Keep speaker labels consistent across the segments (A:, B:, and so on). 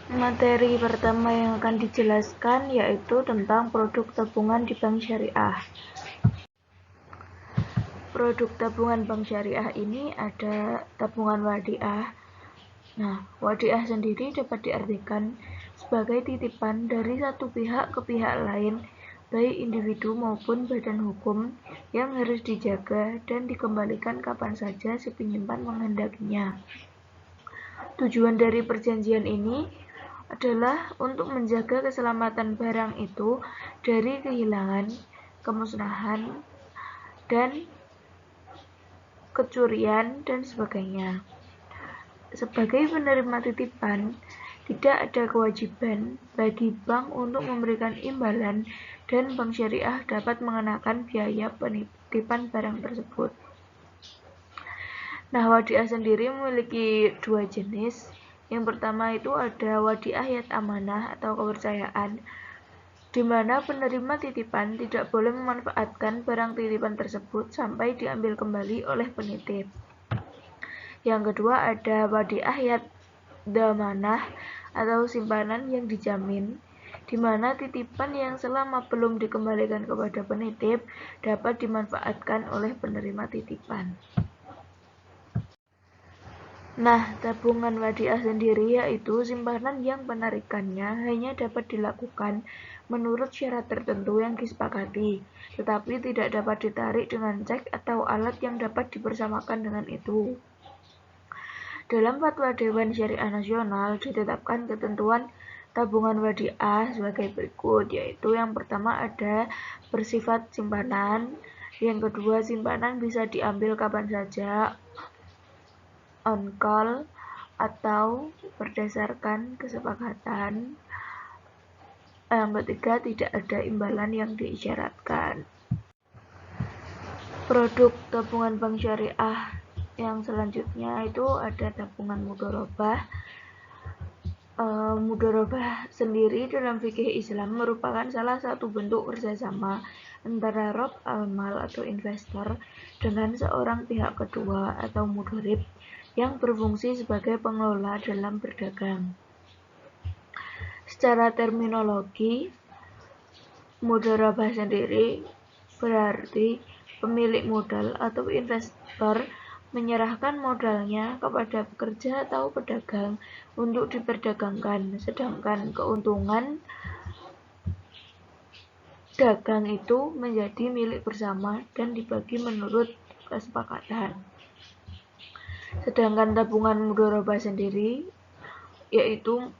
A: Materi pertama yang akan dijelaskan yaitu tentang produk tabungan di bank syariah. Produk tabungan bank syariah ini ada tabungan wadiah. Nah, wadiah sendiri dapat diartikan sebagai titipan dari satu pihak ke pihak lain, baik individu maupun badan hukum, yang harus dijaga dan dikembalikan kapan saja si penyimpan menghendakinya. Tujuan dari perjanjian ini adalah untuk menjaga keselamatan barang itu dari kehilangan, kemusnahan, dan kecurian, dan sebagainya. Sebagai penerima titipan, tidak ada kewajiban bagi bank untuk memberikan imbalan dan bank syariah dapat mengenakan biaya penitipan barang tersebut. Nah, wadiah sendiri memiliki dua jenis. Yang pertama itu ada wadiah yat amanah atau kepercayaan, di mana penerima titipan tidak boleh memanfaatkan barang titipan tersebut sampai diambil kembali oleh penitip. Yang kedua ada wadiah yat damanah atau simpanan yang dijamin, di mana titipan yang selama belum dikembalikan kepada penitip dapat dimanfaatkan oleh penerima titipan. Nah, tabungan wadiah sendiri yaitu simpanan yang penarikannya hanya dapat dilakukan menurut syarat tertentu yang disepakati, tetapi tidak dapat ditarik dengan cek atau alat yang dapat dipersamakan dengan itu. Dalam Fatwa Dewan Syariah Nasional ditetapkan ketentuan tabungan wadiah sebagai berikut, yaitu yang pertama ada bersifat simpanan, yang kedua simpanan bisa diambil kapan saja, on call, atau berdasarkan kesepakatan. Yang ketiga, tidak ada imbalan yang diisyaratkan. Produk tabungan bank syariah yang selanjutnya itu ada tabungan mudharabah. Mudharabah sendiri dalam fikih Islam merupakan salah satu bentuk kerjasama antara rob al-mal atau investor dengan seorang pihak kedua atau mudharib yang berfungsi sebagai pengelola dalam berdagang. Secara terminologi, mudharabah sendiri berarti pemilik modal atau investor menyerahkan modalnya kepada pekerja atau pedagang untuk diperdagangkan, sedangkan keuntungan dagang itu menjadi milik bersama dan dibagi menurut kesepakatan. Sedangkan tabungan mudharabah sendiri yaitu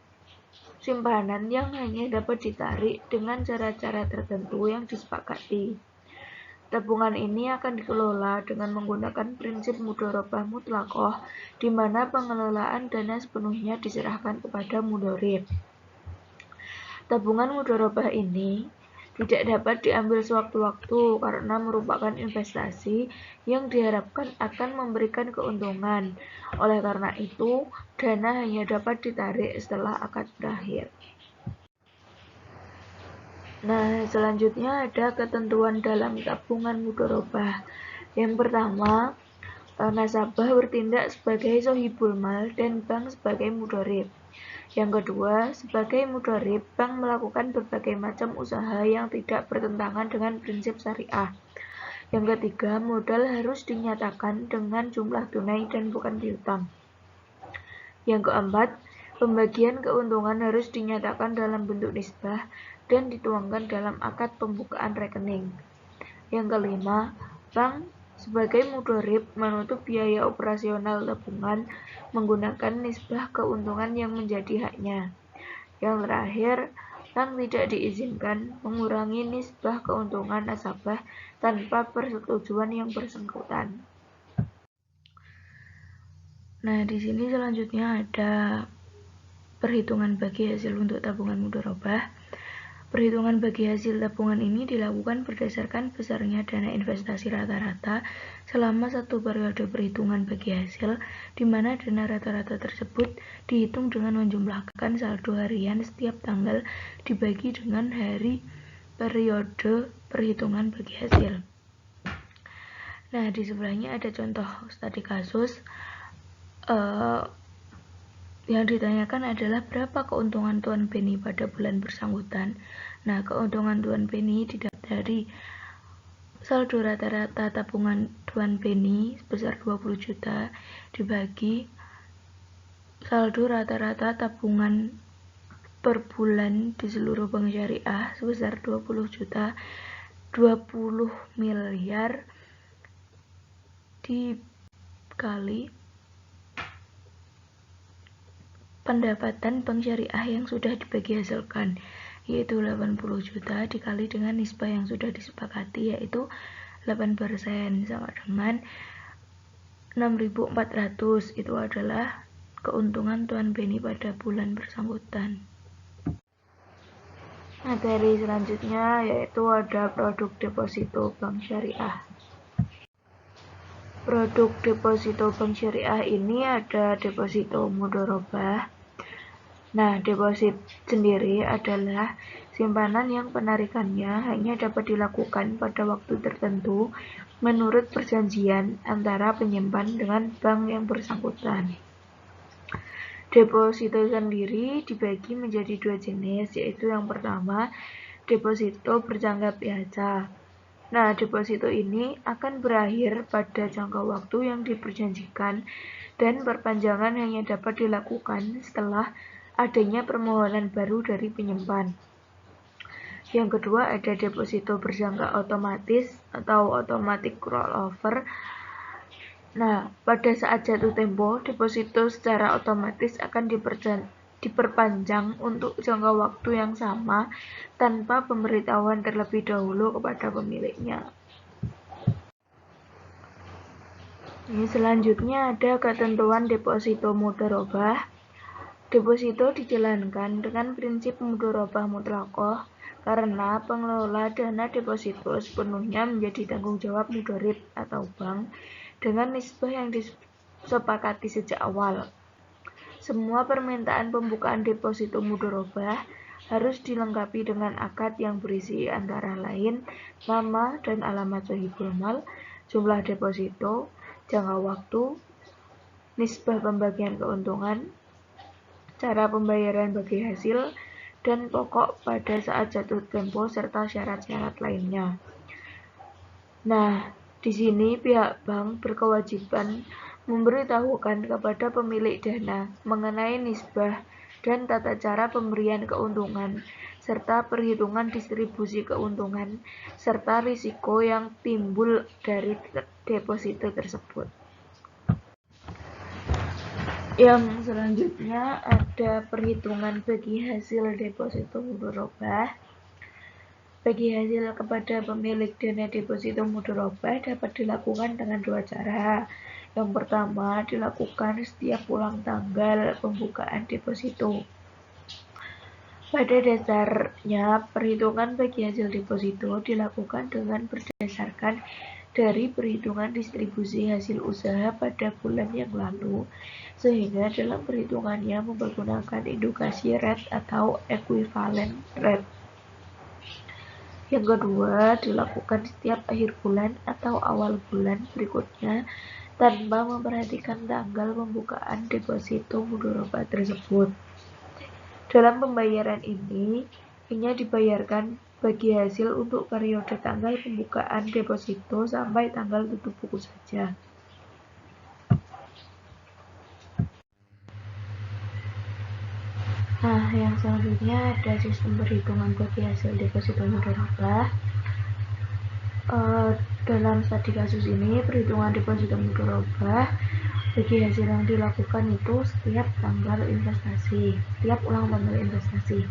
A: simpanan yang hanya dapat ditarik dengan cara-cara tertentu yang disepakati. Tabungan ini akan dikelola dengan menggunakan prinsip mudharabah mutlaqah, di mana pengelolaan dana sepenuhnya diserahkan kepada mudharib. Tabungan mudharabah ini tidak dapat diambil sewaktu-waktu karena merupakan investasi yang diharapkan akan memberikan keuntungan. Oleh karena itu, dana hanya dapat ditarik setelah akad berakhir. Nah, selanjutnya ada ketentuan dalam tabungan mudharabah. Yang pertama, nasabah bertindak sebagai sohibul mal dan bank sebagai mudharib. Yang kedua, sebagai mudharib, bank melakukan berbagai macam usaha yang tidak bertentangan dengan prinsip syariah. Yang ketiga, modal harus dinyatakan dengan jumlah tunai dan bukan piutang. Yang keempat, pembagian keuntungan harus dinyatakan dalam bentuk nisbah dan dituangkan dalam akad pembukaan rekening. Yang kelima, bank sebagai mudharib menutup biaya operasional tabungan menggunakan nisbah keuntungan yang menjadi haknya. Yang terakhir, bank tidak diizinkan mengurangi nisbah keuntungan nasabah tanpa persetujuan yang bersangkutan. Nah, di sini selanjutnya ada perhitungan bagi hasil untuk tabungan mudharabah. Perhitungan bagi hasil tabungan ini dilakukan berdasarkan besarnya dana investasi rata-rata selama satu periode perhitungan bagi hasil, di mana dana rata-rata tersebut dihitung dengan menjumlahkan saldo harian setiap tanggal dibagi dengan hari periode perhitungan bagi hasil. Nah, di sebelahnya ada contoh studi kasus Yang ditanyakan adalah berapa keuntungan Tuan Beni pada bulan bersangkutan. Nah, keuntungan Tuan Beni didapat dari saldo rata-rata tabungan Tuan Beni sebesar 20 juta dibagi saldo rata-rata tabungan per bulan di seluruh bank syariah sebesar 20 juta, 20 miliar dikali pendapatan bank syariah yang sudah dibagi hasilkan, yaitu 80 juta dikali dengan nisbah yang sudah disepakati, yaitu 8%, sama dengan 6.400. Itu adalah keuntungan Tuan Beni pada bulan bersangkutan. Materi selanjutnya yaitu ada produk deposito bank syariah. Produk deposito bank syariah ini ada deposito mudharabah. Nah, deposit sendiri adalah simpanan yang penarikannya hanya dapat dilakukan pada waktu tertentu menurut perjanjian antara penyimpan dengan bank yang bersangkutan. Deposito sendiri dibagi menjadi dua jenis, yaitu yang pertama, deposito berjangka biasa. Nah, deposito ini akan berakhir pada jangka waktu yang diperjanjikan dan perpanjangan hanya dapat dilakukan setelah adanya permohonan baru dari penyimpan. Yang kedua ada deposito berjangka otomatis atau automatic rollover. Nah, pada saat jatuh tempo, deposito secara otomatis akan diperpanjang untuk jangka waktu yang sama tanpa pemberitahuan terlebih dahulu kepada pemiliknya. Ini selanjutnya ada ketentuan deposito mudharabah. Deposito dijalankan dengan prinsip mudharabah mutlaqah karena pengelola dana deposito sepenuhnya menjadi tanggung jawab mudharib atau bank dengan nisbah yang disepakati sejak awal. Semua permintaan pembukaan deposito mudharabah harus dilengkapi dengan akad yang berisi antara lain nama dan alamat sahibul mal, jumlah deposito, jangka waktu, nisbah pembagian keuntungan, cara pembayaran bagi hasil, dan pokok pada saat jatuh tempo serta syarat-syarat lainnya. Nah, di sini pihak bank berkewajiban memberitahukan kepada pemilik dana mengenai nisbah dan tata cara pemberian keuntungan serta perhitungan distribusi keuntungan serta risiko yang timbul dari deposito tersebut. Yang selanjutnya ada perhitungan bagi hasil deposito mudharabah. Bagi hasil kepada pemilik dana deposito mudharabah dapat dilakukan dengan dua cara. Yang pertama, dilakukan setiap ulang tanggal pembukaan deposito. Pada dasarnya, perhitungan bagi hasil deposito dilakukan dengan berdasarkan dari perhitungan distribusi hasil usaha pada bulan yang lalu, sehingga dalam perhitungannya mempergunakan indukasi rate atau equivalent rate. Yang kedua, dilakukan setiap akhir bulan atau awal bulan berikutnya tanpa memperhatikan tanggal pembukaan deposito mudharabah tersebut. Dalam pembayaran ini, hanya dibayarkan bagi hasil untuk periode tanggal pembukaan deposito sampai tanggal tutup buku saja. Nah, yang selanjutnya ada sistem perhitungan bagi hasil deposito mudharabah. Dalam studi kasus ini, perhitungan deposito mudharabah bagi hasil yang dilakukan itu setiap tanggal investasi, setiap ulang tanggal investasi.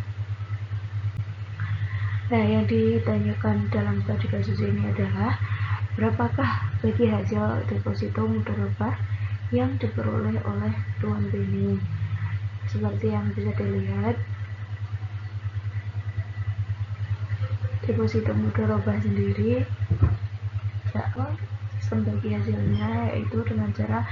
A: Nah, yang ditanyakan dalam studi kasus ini adalah berapakah bagi hasil deposito mudharabah yang diperoleh oleh Tuan Beni. Seperti yang bisa dilihat, deposito mudharabah sendiri sistem bagi hasilnya yaitu dengan cara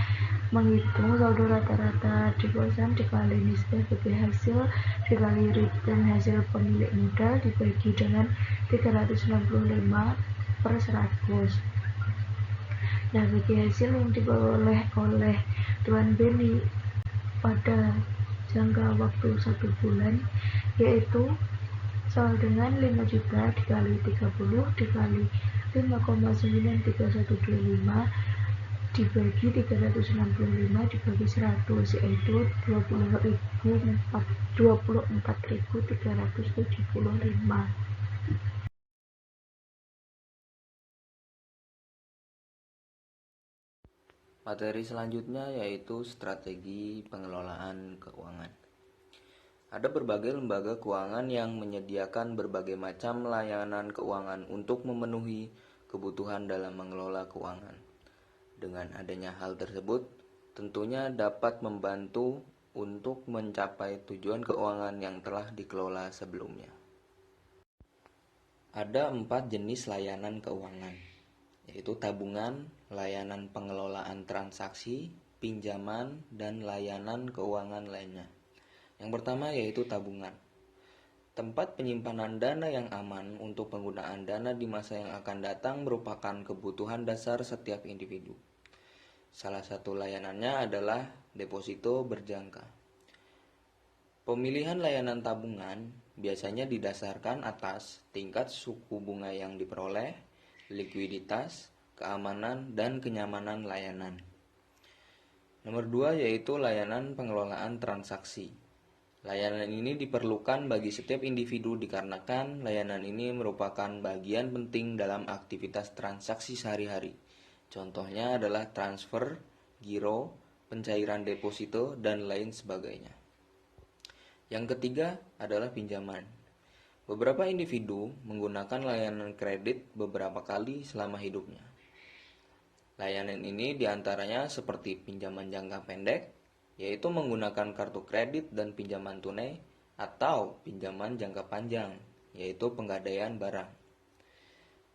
A: menghitung saldo rata-rata deposan dikali nisbah bagi hasil dikali return hasil pemilik modal dibagi dengan 365/100. Nah, bagi hasil yang diperoleh oleh Tuan Beni pada jangka waktu 1 bulan, yaitu sama dengan 5 juta dikali 30 dikali 5,93125 dibagi 365 dibagi 100, yaitu 24.375.
B: Materi selanjutnya yaitu strategi pengelolaan keuangan. Ada berbagai lembaga keuangan yang menyediakan berbagai macam layanan keuangan untuk memenuhi kebutuhan dalam mengelola keuangan. Dengan adanya hal tersebut, tentunya dapat membantu untuk mencapai tujuan keuangan yang telah dikelola sebelumnya. Ada 4 jenis layanan keuangan, yaitu tabungan, layanan pengelolaan transaksi, pinjaman, dan layanan keuangan lainnya. Yang pertama yaitu tabungan. Tempat penyimpanan dana yang aman untuk penggunaan dana di masa yang akan datang merupakan kebutuhan dasar setiap individu. Salah satu layanannya adalah deposito berjangka. Pemilihan layanan tabungan biasanya didasarkan atas tingkat suku bunga yang diperoleh, likuiditas, keamanan, dan kenyamanan layanan. Nomor 2 yaitu layanan pengelolaan transaksi. Layanan ini diperlukan bagi setiap individu dikarenakan layanan ini merupakan bagian penting dalam aktivitas transaksi sehari-hari. Contohnya adalah transfer, giro, pencairan deposito, dan lain sebagainya. Yang ketiga adalah pinjaman. Beberapa individu menggunakan layanan kredit beberapa kali selama hidupnya. Layanan ini diantaranya seperti pinjaman jangka pendek, yaitu menggunakan kartu kredit dan pinjaman tunai, atau pinjaman jangka panjang, yaitu penggadaian barang.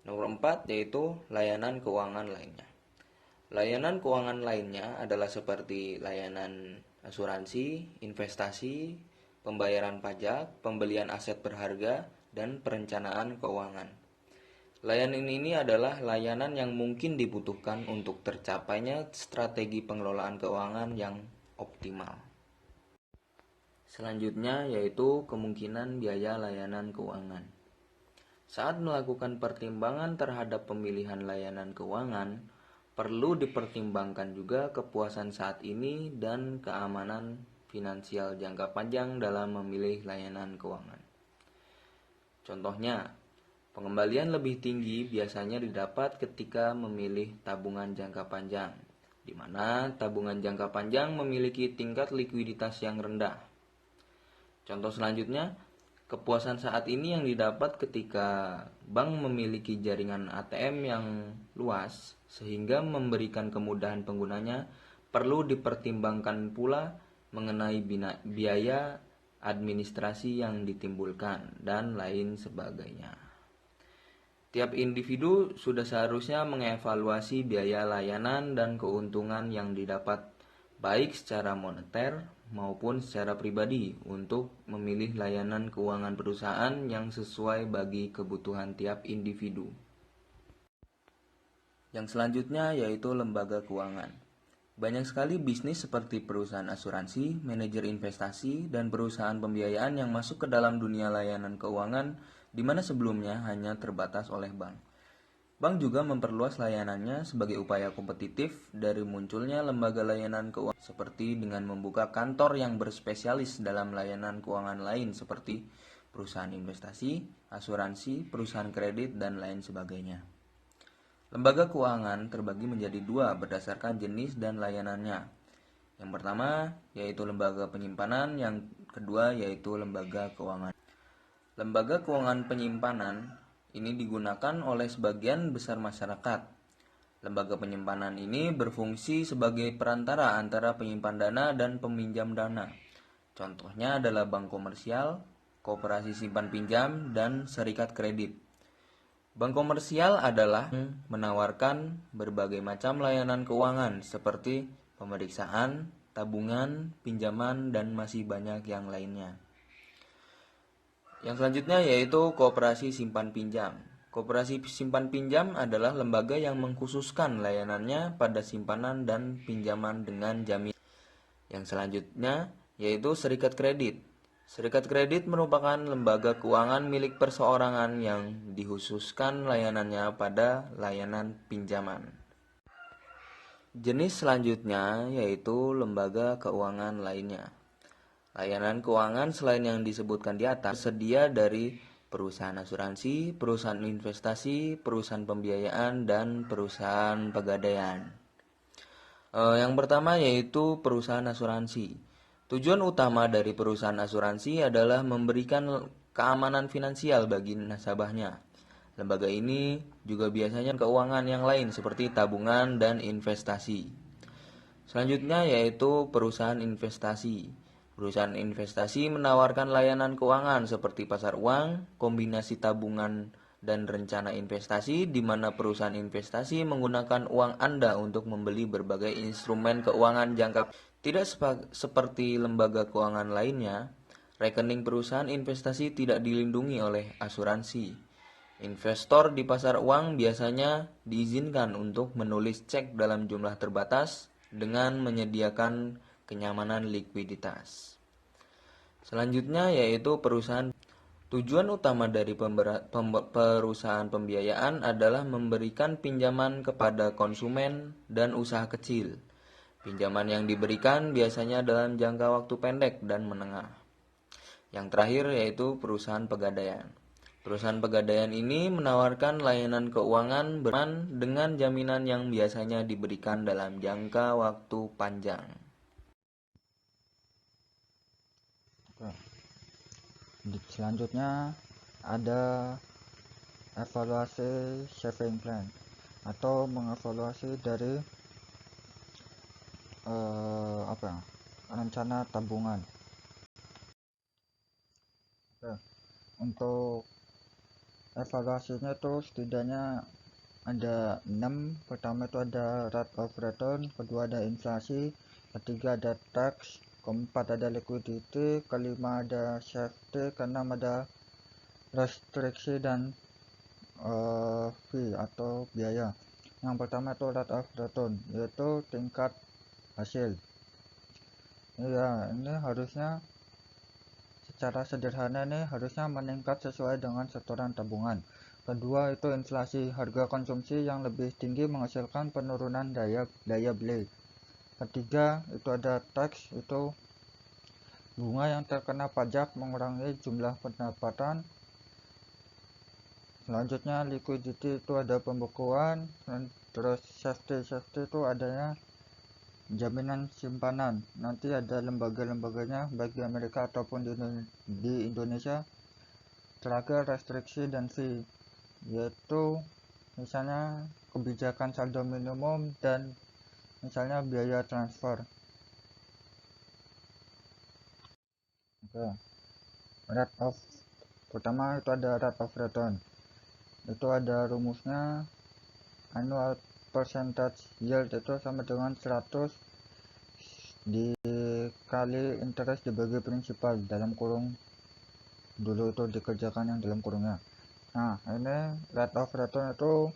B: Nomor 4 yaitu layanan keuangan lainnya. Layanan keuangan lainnya adalah seperti layanan asuransi, investasi, pembayaran pajak, pembelian aset berharga, dan perencanaan keuangan. Layanan ini adalah layanan yang mungkin dibutuhkan untuk tercapainya strategi pengelolaan keuangan yang optimal. Selanjutnya yaitu kemungkinan biaya layanan keuangan. Saat melakukan pertimbangan terhadap pemilihan layanan keuangan, perlu dipertimbangkan juga kepuasan saat ini dan keamanan finansial jangka panjang dalam memilih layanan keuangan. Contohnya, pengembalian lebih tinggi biasanya didapat ketika memilih tabungan jangka panjang, di mana tabungan jangka panjang memiliki tingkat likuiditas yang rendah. Contoh selanjutnya, kepuasan saat ini yang didapat ketika bank memiliki jaringan ATM yang luas sehingga memberikan kemudahan penggunanya. Perlu dipertimbangkan pula mengenai biaya administrasi yang ditimbulkan dan lain sebagainya. Tiap individu sudah seharusnya mengevaluasi biaya layanan dan keuntungan yang didapat baik secara moneter maupun secara pribadi untuk memilih layanan keuangan perusahaan yang sesuai bagi kebutuhan tiap individu. Yang selanjutnya yaitu lembaga keuangan. Banyak sekali bisnis seperti perusahaan asuransi, manajer investasi, dan perusahaan pembiayaan yang masuk ke dalam dunia layanan keuangan di mana sebelumnya hanya terbatas oleh bank. Bank juga memperluas layanannya sebagai upaya kompetitif dari munculnya lembaga layanan keuangan seperti dengan membuka kantor yang berspesialis dalam layanan keuangan lain seperti perusahaan investasi, asuransi, perusahaan kredit, dan lain sebagainya. Lembaga keuangan terbagi menjadi 2 berdasarkan jenis dan layanannya. Yang pertama yaitu lembaga penyimpanan, yang kedua yaitu lembaga keuangan. Lembaga keuangan penyimpanan ini digunakan oleh sebagian besar masyarakat. Lembaga penyimpanan ini berfungsi sebagai perantara antara penyimpan dana dan peminjam dana. Contohnya adalah bank komersial, koperasi simpan pinjam, dan serikat kredit. Bank komersial adalah menawarkan berbagai macam layanan keuangan seperti pemeriksaan, tabungan, pinjaman, dan masih banyak yang lainnya. Yang selanjutnya yaitu koperasi simpan pinjam. Koperasi simpan pinjam adalah lembaga yang mengkhususkan layanannya pada simpanan dan pinjaman dengan jaminan. Yang selanjutnya yaitu serikat kredit. Serikat kredit merupakan lembaga keuangan milik perseorangan yang dikhususkan layanannya pada layanan pinjaman. Jenis selanjutnya yaitu lembaga keuangan lainnya. Layanan keuangan selain yang disebutkan di atas tersedia dari perusahaan asuransi, perusahaan investasi, perusahaan pembiayaan, dan perusahaan pegadaian. Yang pertama yaitu perusahaan asuransi. Tujuan utama dari perusahaan asuransi adalah memberikan keamanan finansial bagi nasabahnya. Lembaga ini juga biasanya keuangan yang lain seperti tabungan dan investasi. Selanjutnya yaitu perusahaan investasi. Perusahaan investasi menawarkan layanan keuangan seperti pasar uang, kombinasi tabungan dan rencana investasi, di mana perusahaan investasi menggunakan uang Anda untuk membeli berbagai instrumen keuangan jangka. Tidak seperti lembaga keuangan lainnya, rekening perusahaan investasi tidak dilindungi oleh asuransi. Investor di pasar uang biasanya diizinkan untuk menulis cek dalam jumlah terbatas dengan menyediakan kenyamanan likuiditas. Selanjutnya yaitu perusahaan. Tujuan utama dari perusahaan pembiayaan adalah memberikan pinjaman kepada konsumen dan usaha kecil. Pinjaman yang diberikan biasanya dalam jangka waktu pendek dan menengah. Yang terakhir yaitu perusahaan pegadaian. Perusahaan pegadaian ini menawarkan layanan keuangan dengan jaminan yang biasanya diberikan dalam jangka waktu panjang.
C: Selanjutnya ada evaluasi saving plan atau mengevaluasi dari rencana tabungan. Untuk evaluasinya itu setidaknya ada 6. Pertama itu ada rate of return, kedua ada inflasi, ketiga ada tax, keempat ada liquidity, kelima ada safety, keenam ada restriksi dan fee atau biaya. Yang pertama itu rate of return, yaitu tingkat hasil. Ya, ini harusnya secara sederhana ini harusnya meningkat sesuai dengan setoran tabungan. Kedua itu inflasi, harga konsumsi yang lebih tinggi menghasilkan penurunan daya beli. Ketiga itu ada tax, itu bunga yang terkena pajak mengurangi jumlah pendapatan. Selanjutnya liquidity itu ada pembekuan, dan terus safety itu adanya jaminan simpanan. Nanti ada lembaga-lembaganya baik di Amerika ataupun di Indonesia. Terakhir restriksi dan fee, yaitu misalnya kebijakan saldo minimum dan misalnya biaya transfer. Rate of pertama itu ada rate of return, itu ada rumusnya annual percentage yield itu sama dengan 100 dikali interest dibagi prinsipal, dalam kurung dulu itu dikerjakan yang dalam kurungnya. Nah, ini rate of return itu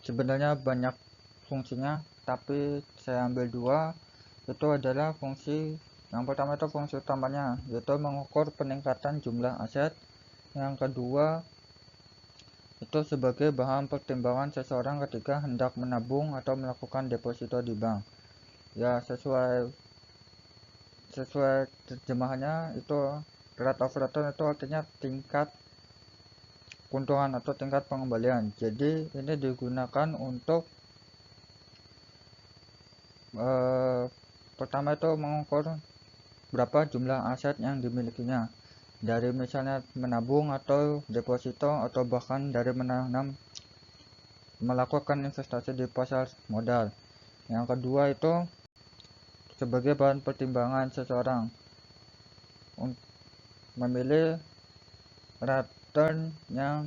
C: sebenarnya banyak fungsinya, tapi saya ambil 2. Itu adalah fungsi yang pertama itu fungsi utamanya, yaitu mengukur peningkatan jumlah aset. Yang kedua itu sebagai bahan pertimbangan seseorang ketika hendak menabung atau melakukan deposito di bank. Ya, sesuai terjemahannya itu rate of return itu artinya tingkat keuntungan atau tingkat pengembalian. Jadi ini digunakan untuk pertama itu mengukur berapa jumlah aset yang dimilikinya, dari misalnya menabung atau deposito, atau bahkan dari melakukan investasi di pasar modal. Yang kedua itu sebagai bahan pertimbangan seseorang untuk memilih return yang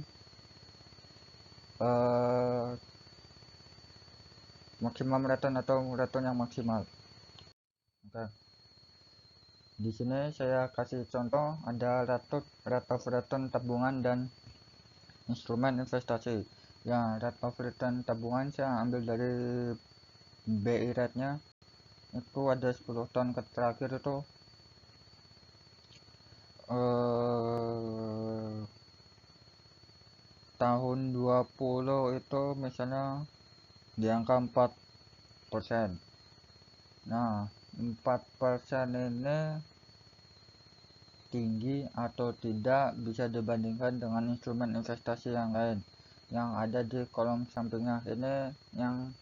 C: maksimum return atau return yang maksimal. Oke. Di sini saya kasih contoh, ada rate of return tabungan dan instrumen investasi. Yang rate of return tabungan saya ambil dari BI rate-nya, itu ada 10 tahun terakhir itu tahun 20 itu misalnya di angka 4%. Nah, 4% ini tinggi atau tidak bisa dibandingkan dengan instrumen investasi yang lain yang ada di kolom sampingnya. Ini yang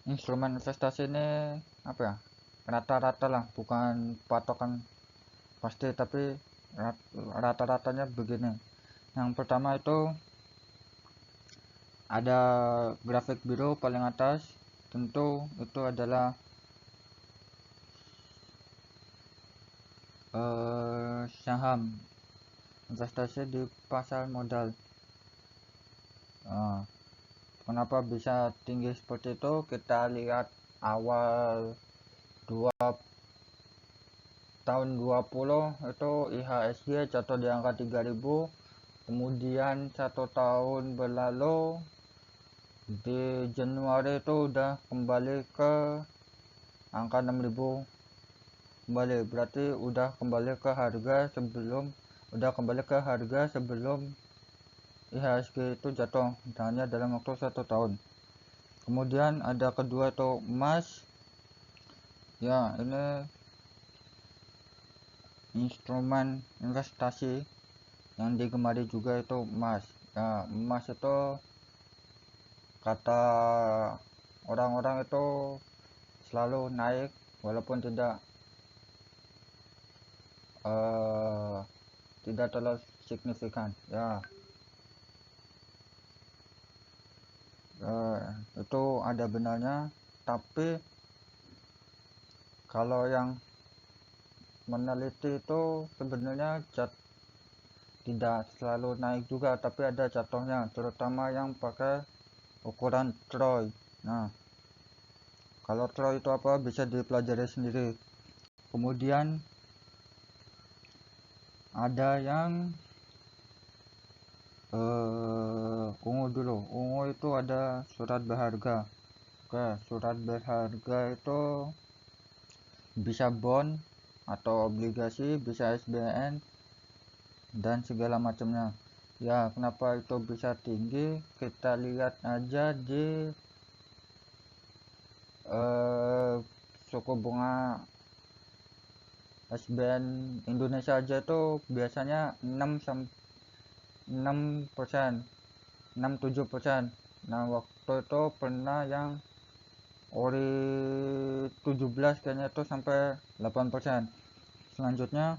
C: instrumen investasi ini apa ya, rata-rata lah, bukan patokan pasti, tapi rata-ratanya begini. Yang pertama itu ada grafik biru paling atas, tentu itu adalah saham, investasi di pasar modal. Kenapa bisa tinggi seperti itu? Kita lihat awal tahun 20 itu IHSG jatuh di angka 3000, kemudian 1 tahun berlalu di Januari itu udah kembali ke angka 6000 kembali, berarti udah kembali ke harga sebelum IHSG itu jatuh, hanya dalam waktu 1 tahun. Kemudian ada kedua itu emas. Ya, ini instrumen investasi yang digemari juga itu emas. Nah, emas itu kata orang-orang itu selalu naik walaupun tidak terlalu signifikan ya. Itu ada benarnya, tapi kalau yang meneliti itu sebenarnya tidak selalu naik juga, tapi ada jatuhnya, terutama yang pakai ukuran Troy. Nah, kalau Troy itu apa bisa dipelajari sendiri. Kemudian ada yang ungu dulu. Ungu itu ada surat berharga. Oke, surat berharga itu bisa bond atau obligasi, bisa SBN dan segala macamnya. Ya, kenapa itu bisa tinggi? Kita lihat aja di suku bunga SBN Indonesia aja itu biasanya 6-7%. Nah, waktu itu pernah yang ori 17 kayaknya itu sampai 8%. Selanjutnya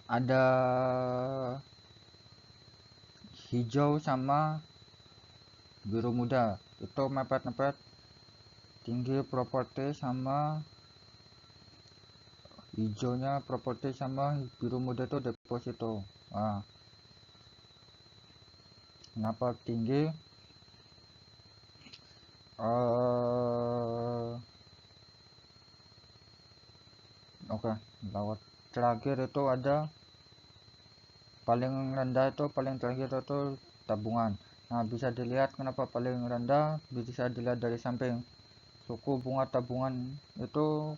C: ada hijau sama biru muda, itu mepet-mepet tinggi. Properti sama hijaunya properti sama biru muda itu deposito. Nah, kenapa tinggi? Oke, lewat terakhir itu ada paling rendah itu, paling terakhir itu tabungan. Nah, bisa dilihat kenapa paling rendah, bisa dilihat dari samping. Suku bunga tabungan itu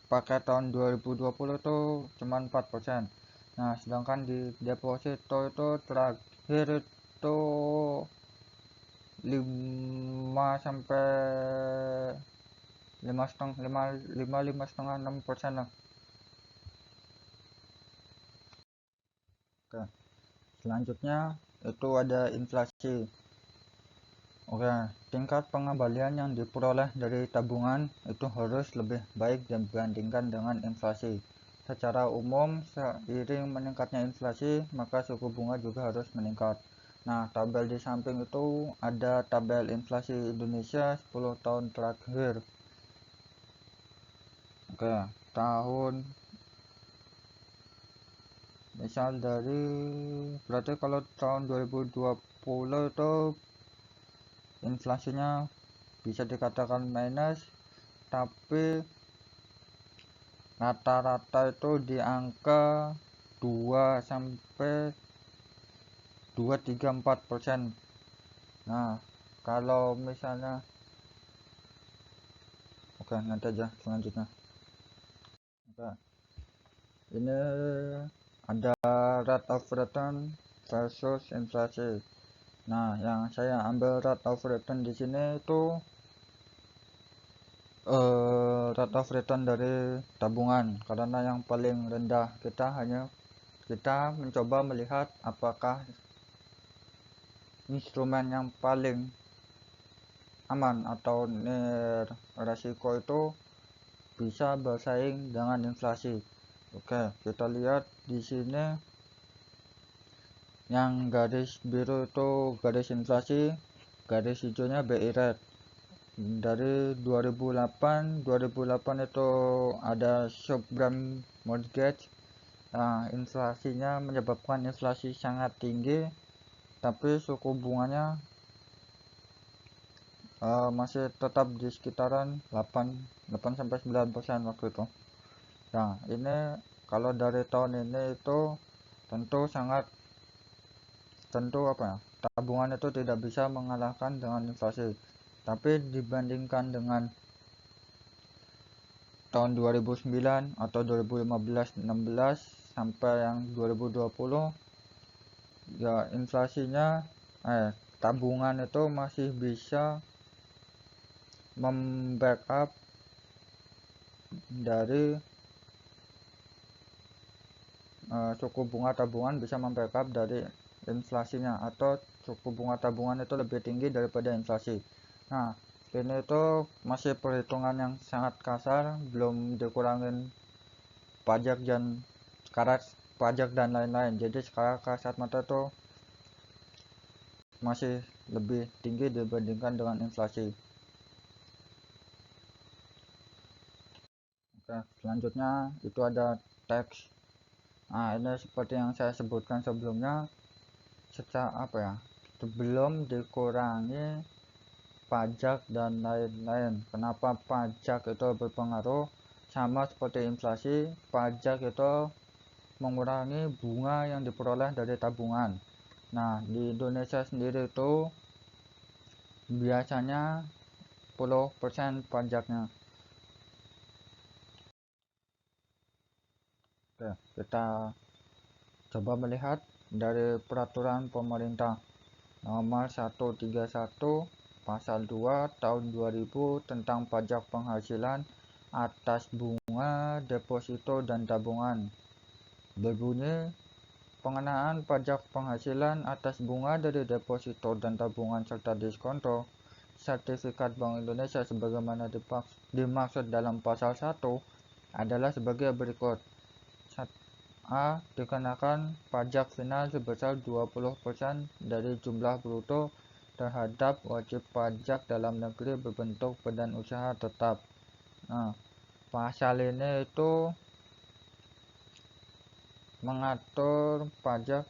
C: pakai tahun 2020 itu cuma 4%. Nah, sedangkan di deposito itu terakhir itu 5,5-6% lah. Oke, selanjutnya itu ada inflasi. Oke, tingkat pengembalian yang diperoleh dari tabungan itu harus lebih baik dibandingkan dengan inflasi. Secara umum, seiring meningkatnya inflasi, maka suku bunga juga harus meningkat. Nah, tabel di samping itu ada tabel inflasi Indonesia 10 tahun terakhir. Oke, misal dari, berarti kalau tahun 2020 itu inflasinya bisa dikatakan minus, tapi rata-rata itu di angka 2-4%. Nah, kalau misalnya Oke, nanti aja selanjutnya. Oke, ini ada rate of return versus inflasi. Nah, yang saya ambil rate of return di sini itu rate of return dari tabungan, karena yang paling rendah. Kita mencoba melihat apakah instrumen yang paling aman atau resiko itu bisa bersaing dengan inflasi. Oke, kita lihat di sini yang garis biru itu garis inflasi, garis hijaunya BI rate. Dari 2008 itu ada subprime mortgage. Nah, inflasinya menyebabkan inflasi sangat tinggi, tapi suku bunganya masih tetap di sekitaran 8-9% waktu itu. Nah, ini kalau dari tahun ini itu tentu tabungan itu tidak bisa mengalahkan dengan inflasi. Tapi dibandingkan dengan tahun 2009 atau 2015-16 sampai yang 2020, ya inflasinya tabungan itu masih bisa membackup dari suku bunga tabungan, bisa membackup dari inflasinya, atau suku bunga tabungan itu lebih tinggi daripada inflasi. Nah, ini itu masih perhitungan yang sangat kasar, belum dikurangin pajak dan syarat pajak dan lain-lain. Jadi sekarang kasat mata tuh masih lebih tinggi dibandingkan dengan inflasi. Oke, selanjutnya itu ada tax. Nah, ini seperti yang saya sebutkan sebelumnya, sebelum dikurangi pajak dan lain-lain. Kenapa pajak itu berpengaruh? Sama seperti inflasi, pajak itu mengurangi bunga yang diperoleh dari tabungan. Nah, di Indonesia sendiri itu biasanya 10% pajaknya. Oke, kita coba melihat dari peraturan pemerintah nomor 131 pasal 2 tahun 2000 tentang pajak penghasilan atas bunga, deposito, dan tabungan. Berbunyi, pengenaan pajak penghasilan atas bunga dari deposito dan tabungan serta diskonto sertifikat Bank Indonesia sebagaimana dimaksud dalam pasal 1 adalah sebagai berikut. A. Dikenakan pajak final sebesar 20% dari jumlah bruto terhadap wajib pajak dalam negeri berbentuk badan usaha tetap. Nah, pasal ini itu mengatur pajak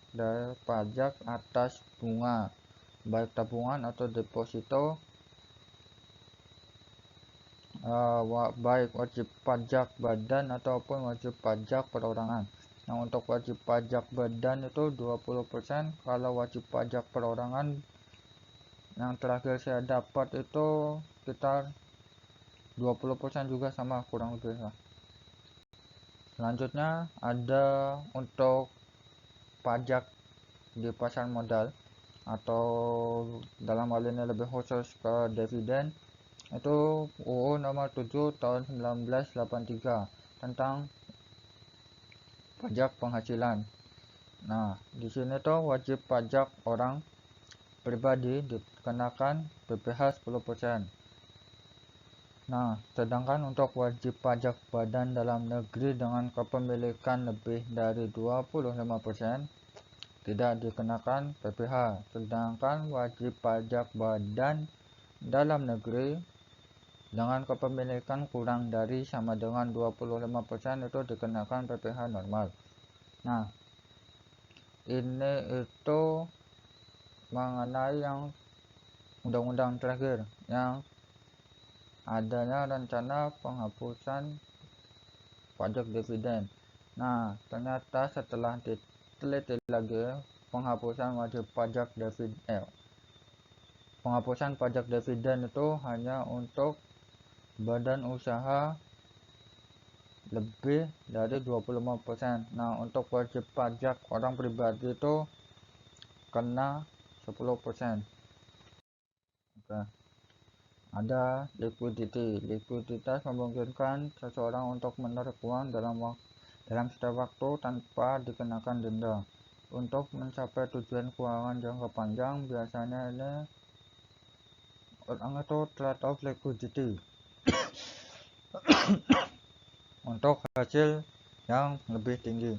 C: atas bunga, baik tabungan atau deposito, baik wajib pajak badan ataupun wajib pajak perorangan. Nah, untuk wajib pajak badan itu 20%, kalau wajib pajak perorangan yang terakhir saya dapat itu sekitar 20% juga, sama kurang lebih lah. Selanjutnya ada untuk pajak di pasar modal, atau dalam hal ini lebih khusus ke dividen, itu UU nomor 7 tahun 1983 tentang pajak penghasilan. Nah, di sini tuh wajib pajak orang pribadi dikenakan PPh 10%. Nah, sedangkan untuk wajib pajak badan dalam negeri dengan kepemilikan lebih dari 25% tidak dikenakan PPh. Sedangkan wajib pajak badan dalam negeri dengan kepemilikan kurang dari sama dengan 25% itu dikenakan PPh normal. Nah, ini itu mengenai yang undang-undang terakhir, yang adanya rencana penghapusan pajak dividen. Nah, ternyata setelah diteliti lagi, penghapusan pajak dividen itu hanya untuk badan usaha lebih dari 25%. Nah, untuk wajib pajak orang pribadi itu kena 10%. Oke. Ada liquidity. Likuiditas memungkinkan seseorang untuk menarik uang dalam setiap waktu tanpa dikenakan denda. Untuk mencapai tujuan keuangan jangka panjang, biasanya ini orang itu trade off liquidity untuk hasil yang lebih tinggi.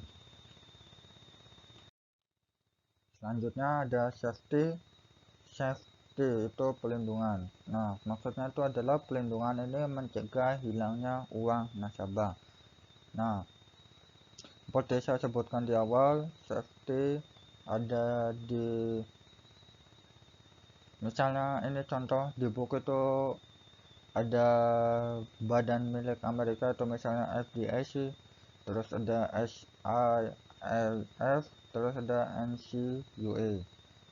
C: Selanjutnya ada safety itu pelindungan. Nah, maksudnya itu adalah pelindungan ini mencegah hilangnya uang nasabah. Nah, seperti saya sebutkan di awal, safety ada di, misalnya ini contoh di buku itu ada badan milik Amerika itu misalnya FDIC, terus ada SILF, terus ada NCUA.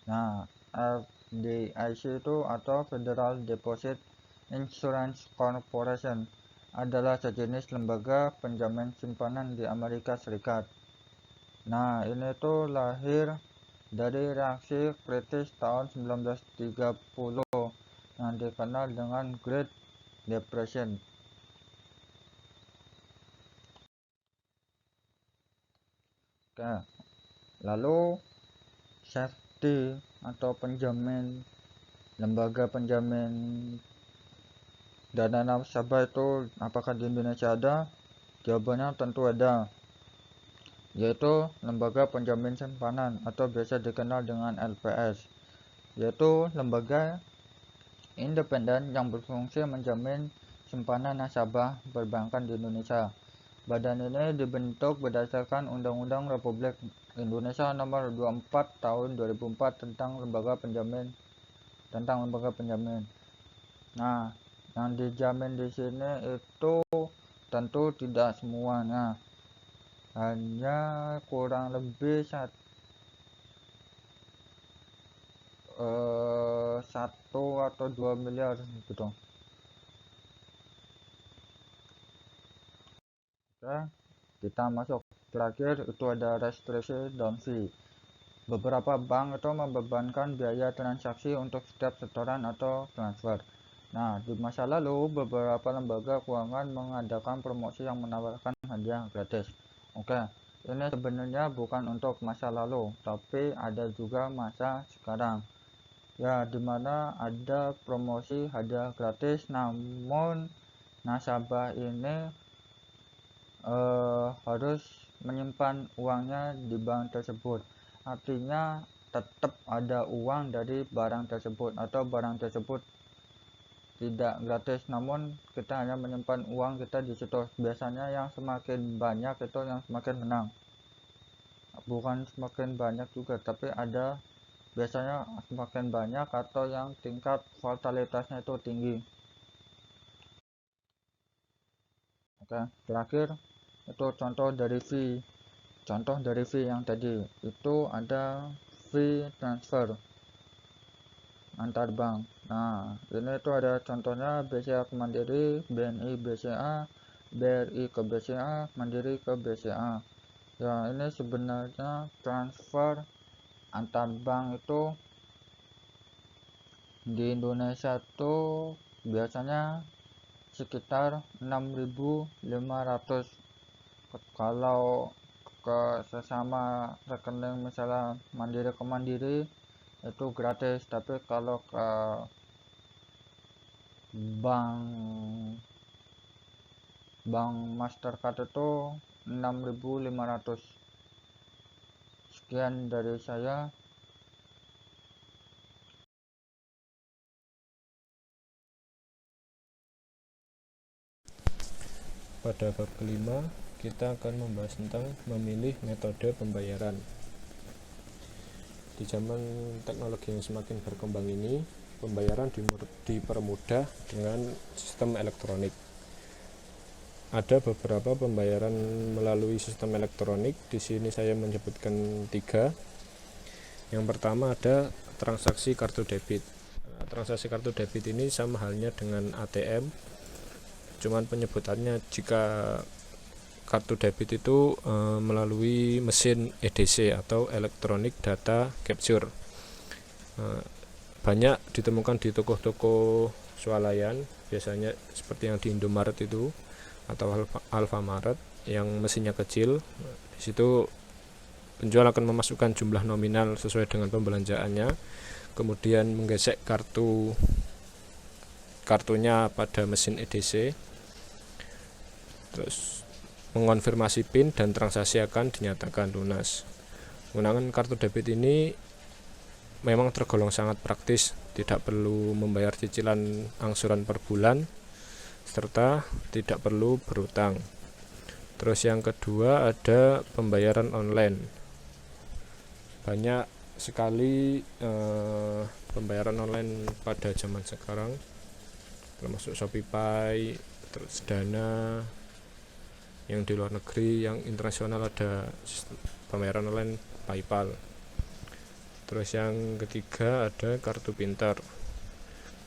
C: Nah, FDIC itu atau Federal Deposit Insurance Corporation adalah sejenis lembaga penjamin simpanan di Amerika Serikat. Nah, ini tuh lahir dari reaksi kritis tahun 1930 yang dikenal dengan Great Depression. Oke, lalu safety atau penjamin, lembaga penjamin dana nasabah itu apakah di Indonesia ada? Jawabannya tentu ada, yaitu lembaga penjamin simpanan atau biasa dikenal dengan LPS, yaitu lembaga independen yang berfungsi menjamin simpanan nasabah perbankan di Indonesia. Badan ini dibentuk berdasarkan Undang-Undang Republik Indonesia Nomor 24 Tahun 2004 tentang lembaga penjamin. Nah, yang dijamin di sini itu tentu tidak semuanya, hanya kurang lebih 1 atau 2 miliar gitu. Oke, kita masuk terakhir itu ada restriksi dan fee. Beberapa bank itu membebankan biaya transaksi untuk setiap setoran atau transfer. Nah, di masa lalu beberapa lembaga keuangan mengadakan promosi yang menawarkan hadiah gratis. Oke, ini sebenarnya bukan untuk masa lalu, tapi ada juga masa sekarang. Ya, dimana ada promosi hadiah gratis, namun nasabah ini harus menyimpan uangnya di bank tersebut. Artinya tetap ada uang dari barang tersebut, atau barang tersebut tidak gratis, namun kita hanya menyimpan uang kita di situ. Biasanya yang semakin banyak itu yang semakin menang. Bukan semakin banyak juga, tapi ada biasanya semakin banyak atau yang tingkat volatilitasnya itu tinggi. Oke, terakhir itu contoh dari fee yang tadi itu ada fee transfer antar bank. Nah, ini itu ada contohnya BCA ke Mandiri, BNI BCA, BRI ke BCA, Mandiri ke BCA. Ya, ini sebenarnya transfer antar bank itu di Indonesia tuh biasanya sekitar 6.500 kalau ke sesama rekening, misalnya Mandiri ke Mandiri itu gratis, tapi kalau ke bank Mastercard itu 6.500. Sekian dari saya.
D: Pada bab kelima, kita akan membahas tentang memilih metode pembayaran. Di zaman teknologi yang semakin berkembang ini, pembayaran dipermudah dengan sistem elektronik. Ada beberapa pembayaran melalui sistem elektronik. Di sini saya menyebutkan 3. Yang pertama ada transaksi kartu debit. Transaksi kartu debit ini sama halnya dengan ATM. cuman penyebutannya jika kartu debit itu melalui mesin EDC atau Electronic Data Capture. Banyak ditemukan di toko-toko swalayan, biasanya seperti yang di Indomaret itu atau Alfamaret yang mesinnya kecil. Di situ penjual akan memasukkan jumlah nominal sesuai dengan pembelanjaannya, kemudian menggesek kartunya pada mesin EDC, terus mengonfirmasi PIN dan transaksi akan dinyatakan lunas. Penggunaan kartu debit ini memang tergolong sangat praktis, tidak perlu membayar cicilan angsuran per bulan, serta tidak perlu berutang. Terus yang kedua ada pembayaran online. Banyak sekali pembayaran online pada zaman sekarang, termasuk Shopee, terus Dana, yang di luar negeri, yang internasional ada pembayaran online PayPal. Terus yang ketiga ada kartu pintar.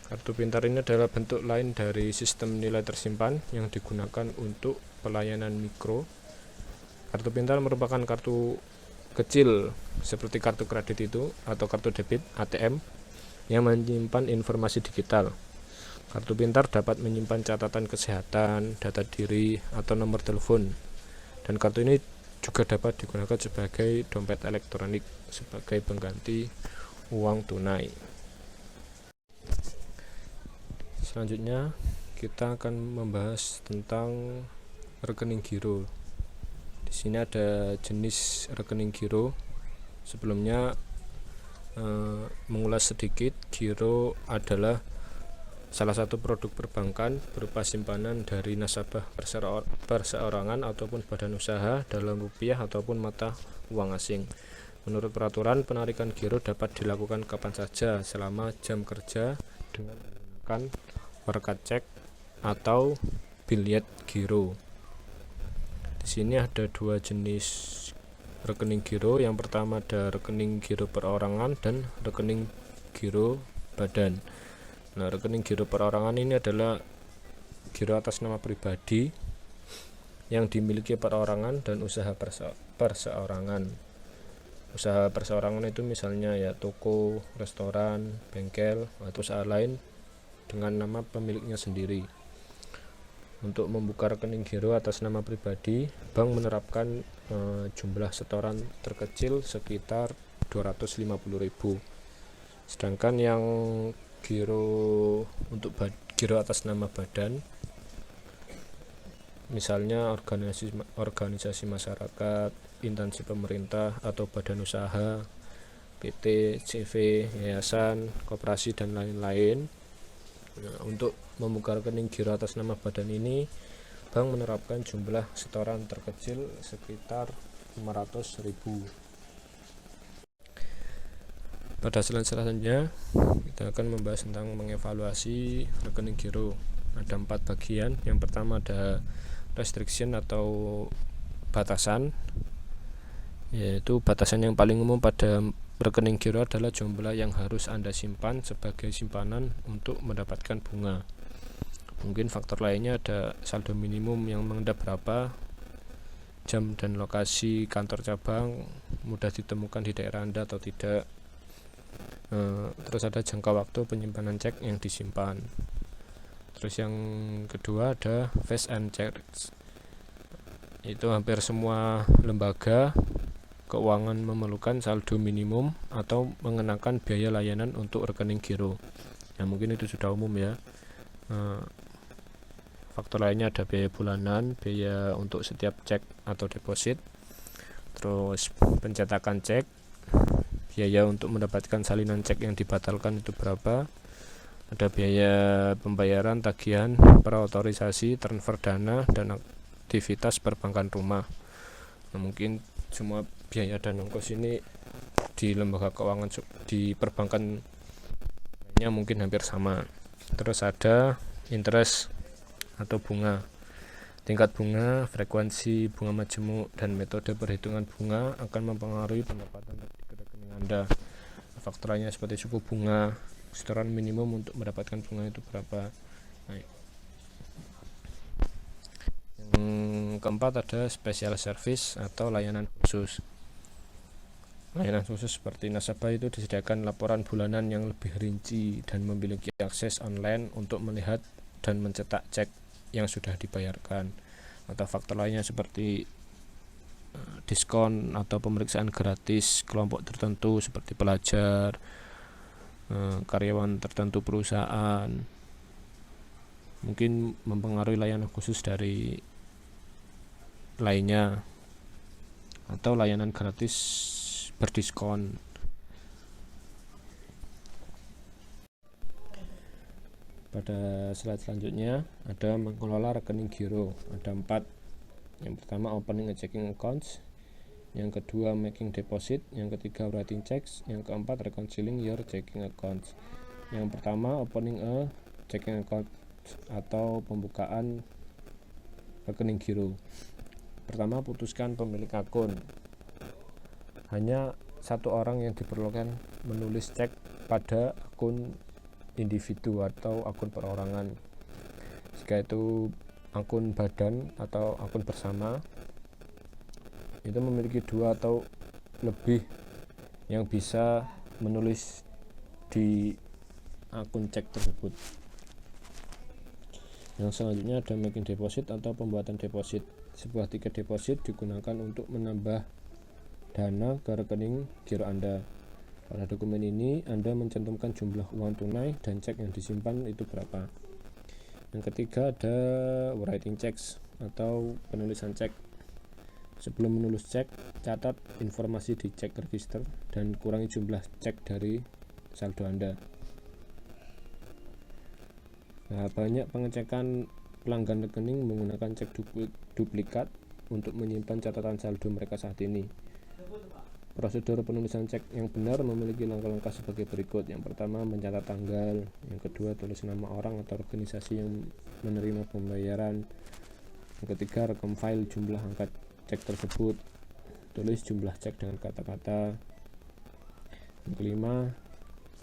D: Kartu pintar ini adalah bentuk lain dari sistem nilai tersimpan yang digunakan untuk pelayanan mikro. Kartu pintar merupakan kartu kecil seperti kartu kredit itu atau kartu debit ATM yang menyimpan informasi digital. Kartu pintar dapat menyimpan catatan kesehatan, data diri, atau nomor telepon. Dan kartu ini juga dapat digunakan sebagai dompet elektronik sebagai pengganti uang tunai. Selanjutnya kita akan membahas tentang rekening giro. Di sini ada jenis rekening giro. Sebelumnya mengulas sedikit, giro adalah salah satu produk perbankan berupa simpanan dari nasabah perseorangan ataupun badan usaha dalam rupiah ataupun mata uang asing. Menurut peraturan, penarikan giro dapat dilakukan kapan saja selama jam kerja dengan menggunakan warkat cek atau biliet giro. Di sini ada dua jenis rekening giro. Yang pertama ada rekening giro perorangan dan rekening giro badan. Nah, rekening giro perorangan ini adalah giro atas nama pribadi yang dimiliki perorangan dan usaha perseorangan. Usaha perseorangan itu misalnya ya toko, restoran, bengkel, atau usaha lain dengan nama pemiliknya sendiri. Untuk membuka rekening giro atas nama pribadi, bank menerapkan jumlah setoran terkecil sekitar 250.000. Sedangkan yang giro untuk giro atas nama badan, misalnya organisasi masyarakat, instansi pemerintah atau badan usaha, PT, CV, yayasan, koperasi dan lain-lain. Nah, untuk membuka rekening giro atas nama badan ini, bank menerapkan jumlah setoran terkecil sekitar 500.000. Pada slide selanjutnya kita akan membahas tentang mengevaluasi rekening giro. Ada 4 bagian. Yang pertama ada restriction atau batasan, yaitu batasan yang paling umum pada rekening giro adalah jumlah yang harus Anda simpan sebagai simpanan untuk mendapatkan bunga. Mungkin faktor lainnya ada saldo minimum yang mengendap berapa, jam dan lokasi kantor cabang mudah ditemukan di daerah Anda atau tidak. Terus ada jangka waktu penyimpanan cek yang disimpan. Terus yang kedua ada fees and charges. Itu hampir semua lembaga keuangan memerlukan saldo minimum atau mengenakan biaya layanan untuk rekening giro. Ya mungkin itu sudah umum ya. Faktor lainnya ada biaya bulanan, biaya untuk setiap cek atau deposit, terus pencetakan cek, biaya untuk mendapatkan salinan cek yang dibatalkan itu berapa, ada biaya pembayaran tagihan praotorisasi, transfer dana, dan aktivitas perbankan rumah. Nah, mungkin semua biaya dan ongkos ini di lembaga keuangan di perbankan lainnya mungkin hampir sama. Terus ada interest atau bunga. Tingkat bunga, frekuensi bunga majemuk, dan metode perhitungan bunga akan mempengaruhi pendapatan rekening Anda. Faktor lainnya seperti suku bunga, setoran minimum untuk mendapatkan bunga itu berapa. Nah, keempat ada special service atau layanan khusus. Layanan khusus seperti nasabah itu disediakan laporan bulanan yang lebih rinci dan memiliki akses online untuk melihat dan mencetak cek yang sudah dibayarkan, atau faktor lainnya seperti diskon atau pemeriksaan gratis kelompok tertentu seperti pelajar, karyawan tertentu perusahaan. Mungkin mempengaruhi layanan khusus dari lainnya, atau layanan gratis berdiskon. Pada slide selanjutnya ada mengelola rekening giro. Ada 4. Yang pertama opening a checking accounts, yang kedua making deposit, yang ketiga writing checks, yang keempat reconciling your checking accounts. Yang pertama opening a checking account atau pembukaan rekening giro. Pertama, putuskan pemilik akun. Hanya satu orang yang diperlukan menulis cek pada akun individu atau akun perorangan. Jika itu akun badan atau akun bersama, itu memiliki 2 atau lebih yang bisa menulis di akun cek tersebut. Yang selanjutnya ada making deposit atau pembuatan deposit. Sebuah tiket deposit digunakan untuk menambah dana ke rekening giro Anda. Pada dokumen ini Anda mencantumkan jumlah uang tunai dan cek yang disimpan itu berapa. Yang ketiga ada writing checks atau penulisan cek. Sebelum menulis cek, catat informasi di cek register dan kurangi jumlah cek dari saldo Anda. Nah, banyak pengecekan pelanggan rekening menggunakan cek duplikat untuk menyimpan catatan saldo mereka saat ini. Prosedur penulisan cek yang benar memiliki langkah-langkah sebagai berikut. Yang pertama, mencatat tanggal. Yang kedua, tulis nama orang atau organisasi yang menerima pembayaran. Yang ketiga, rekam file jumlah angka cek tersebut. Tulis jumlah cek dengan kata-kata. Yang kelima,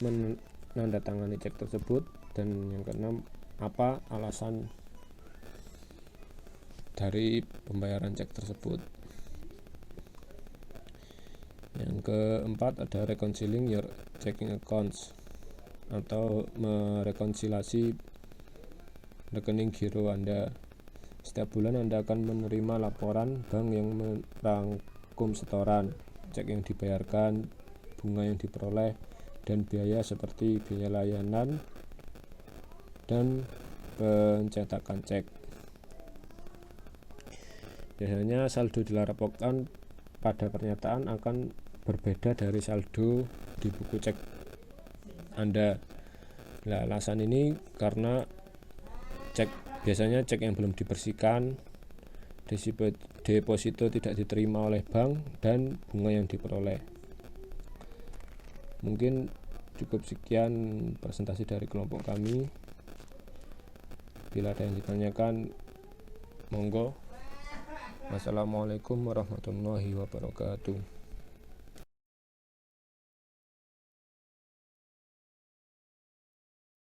D: menandatangani cek tersebut. Dan yang keenam, apa alasan dari pembayaran cek tersebut. Yang keempat ada reconciling your checking accounts atau merekonsiliasi rekening giro Anda. Setiap bulan Anda akan menerima laporan bank yang merangkum setoran, cek yang dibayarkan, bunga yang diperoleh, dan biaya seperti biaya layanan dan pencetakan cek. Biasanya saldo dilaporkan pada pernyataan akan berbeda dari saldo di buku cek Anda. Nah, alasan ini karena biasanya cek yang belum dibersihkan, deposito tidak diterima oleh bank, dan bunga yang diperoleh. Mungkin cukup sekian presentasi dari kelompok kami. Bila ada yang ditanyakan, monggo. Wassalamualaikum warahmatullahi wabarakatuh.